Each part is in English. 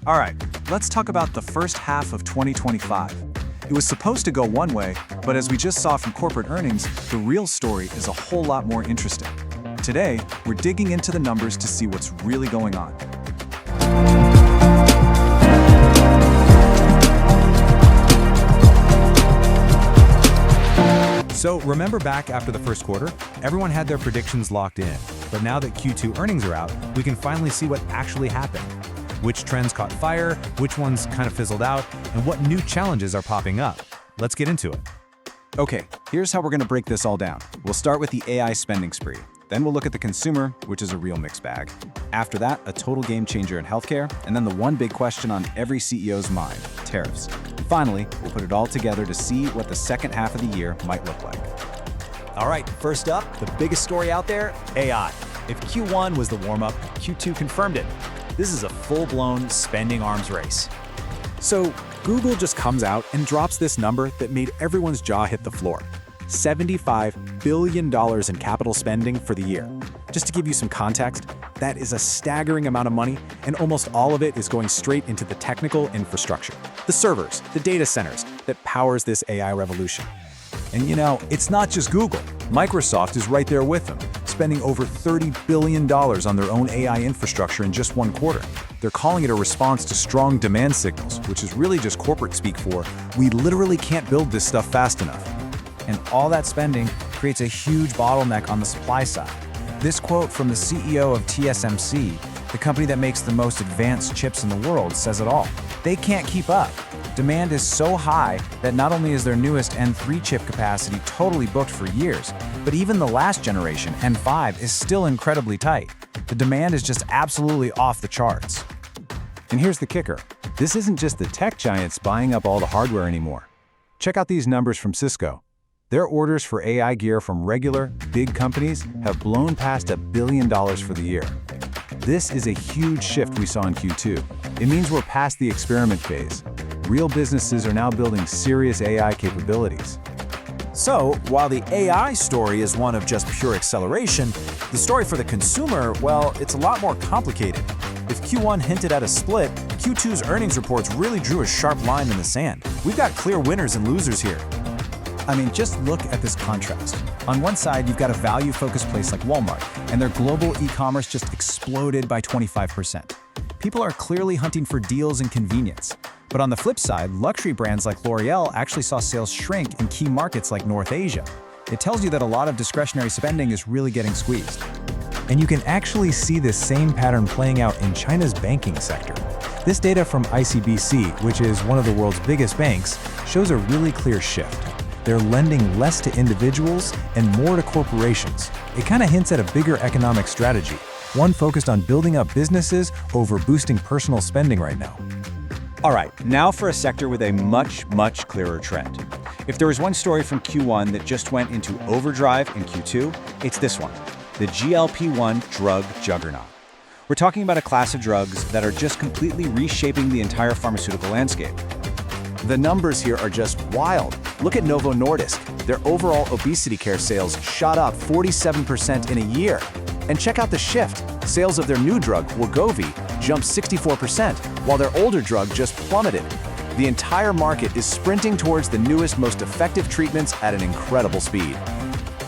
All right, let's talk about the first half of 2025. It was supposed to go one way, but as we just saw from corporate earnings, the real story is a whole lot more interesting. Today, we're digging into the numbers to see what's really going on. So remember back after the first quarter? Everyone had their predictions locked in. But now that Q2 earnings are out, we can finally see what actually happened. Which trends caught fire, which ones kind of fizzled out, and what new challenges are popping up. Let's get into it. Okay, here's how we're going to break this all down. We'll start with the AI spending spree. Then we'll look at the consumer, which is a real mixed bag. After that, a total game changer in healthcare, and then the one big question on every CEO's mind, tariffs. Finally, we'll put it all together to see what the second half of the year might look like. All right, first up, the biggest story out there, AI. If Q1 was the warm-up, Q2 confirmed it. This is a full-blown spending arms race. So Google just comes out and drops this number that made everyone's jaw hit the floor. $75 billion in capital spending for the year. Just to give you some context, that is a staggering amount of money, and almost all of it is going straight into the technical infrastructure, the servers, the data centers that powers this AI revolution. And you know, it's not just Google. Microsoft is right there with them, spending over $30 billion on their own AI infrastructure in just one quarter. They're calling it a response to strong demand signals, which is really just corporate speak for, we literally can't build this stuff fast enough. And all that spending creates a huge bottleneck on the supply side. This quote from the CEO of TSMC, the company that makes the most advanced chips in the world, says it all. They can't keep up. Demand is so high that not only is their newest N3 chip capacity totally booked for years, but even the last generation, N5, is still incredibly tight. The demand is just absolutely off the charts. And here's the kicker. This isn't just the tech giants buying up all the hardware anymore. Check out these numbers from Cisco. Their orders for AI gear from regular, big companies have blown past $1 billion for the year. This is a huge shift we saw in Q2. It means we're past the experiment phase. Real businesses are now building serious AI capabilities. So, while the AI story is one of just pure acceleration, the story for the consumer, well, it's a lot more complicated. If Q1 hinted at a split, Q2's earnings reports really drew a sharp line in the sand. We've got clear winners and losers here. I mean, just look at this contrast. On one side, you've got a value-focused place like Walmart, and their global e-commerce just exploded by 25%. People are clearly hunting for deals and convenience. But on the flip side, luxury brands like L'Oreal actually saw sales shrink in key markets like North Asia. It tells you that a lot of discretionary spending is really getting squeezed. And you can actually see this same pattern playing out in China's banking sector. This data from ICBC, which is one of the world's biggest banks, shows a really clear shift. They're lending less to individuals and more to corporations. It kind of hints at a bigger economic strategy, one focused on building up businesses over boosting personal spending right now. All right, now for a sector with a much clearer trend. If there was one story from Q1 that just went into overdrive in Q2, it's this one, the GLP-1 drug juggernaut. We're talking about a class of drugs that are just completely reshaping the entire pharmaceutical landscape. The numbers here are just wild. Look at Novo Nordisk. Their overall obesity care sales shot up 47% in a year. And check out the shift. Sales of their new drug, Wegovy, jumped 64%, while their older drug just plummeted. The entire market is sprinting towards the newest, most effective treatments at an incredible speed.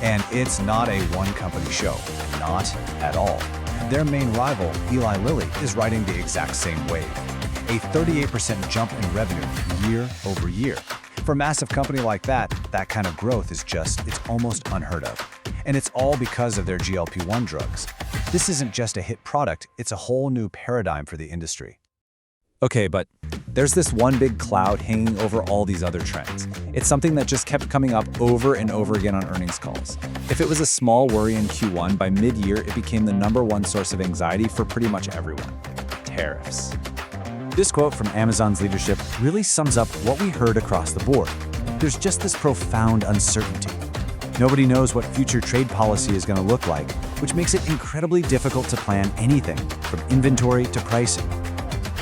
And it's not a one-company show. Not at all. Their main rival, Eli Lilly, is riding the exact same wave. A 38% jump in revenue year over year. For a massive company like that kind of growth is it's almost unheard of. And it's all because of their GLP-1 drugs. This isn't just a hit product, it's a whole new paradigm for the industry. Okay, but there's this one big cloud hanging over all these other trends. It's something that just kept coming up over and over again on earnings calls. If it was a small worry in Q1, by mid-year it became the #1 source of anxiety for pretty much everyone. Tariffs. This quote from Amazon's leadership really sums up what we heard across the board. There's just this profound uncertainty. Nobody knows what future trade policy is going to look like, which makes it incredibly difficult to plan anything, from inventory to pricing.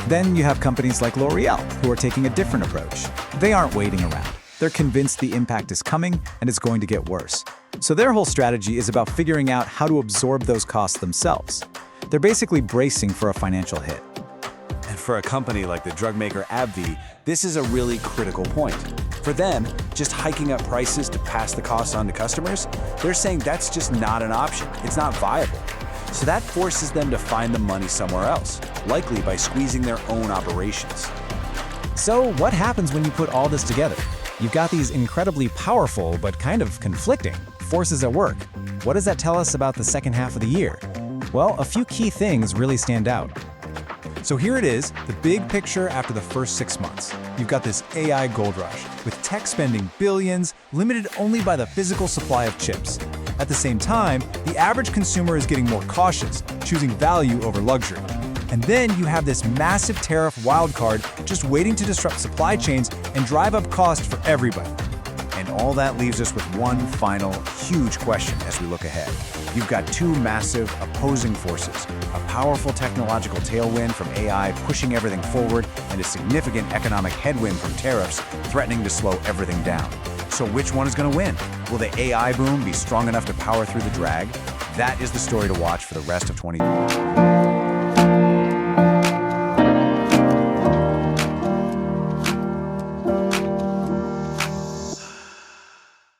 Then you have companies like L'Oreal, who are taking a different approach. They aren't waiting around. They're convinced the impact is coming and it's going to get worse. So their whole strategy is about figuring out how to absorb those costs themselves. They're basically bracing for a financial hit. For a company like the drug maker AbbVie, this is a really critical point. For them, just hiking up prices to pass the costs on to customers, they're saying that's just not an option. It's not viable. So that forces them to find the money somewhere else, likely by squeezing their own operations. So what happens when you put all this together? You've got these incredibly powerful but kind of conflicting forces at work. What does that tell us about the second half of the year? Well, a few key things really stand out. So here it is, the big picture after the first 6 months. You've got this AI gold rush, with tech spending billions, limited only by the physical supply of chips. At the same time, the average consumer is getting more cautious, choosing value over luxury. And then you have this massive tariff wildcard just waiting to disrupt supply chains and drive up costs for everybody. And all that leaves us with one final huge question as we look ahead. You've got two massive opposing forces, a powerful technological tailwind from AI pushing everything forward and a significant economic headwind from tariffs threatening to slow everything down. So which one is going to win? Will the AI boom be strong enough to power through the drag? That is the story to watch for the rest of 2020.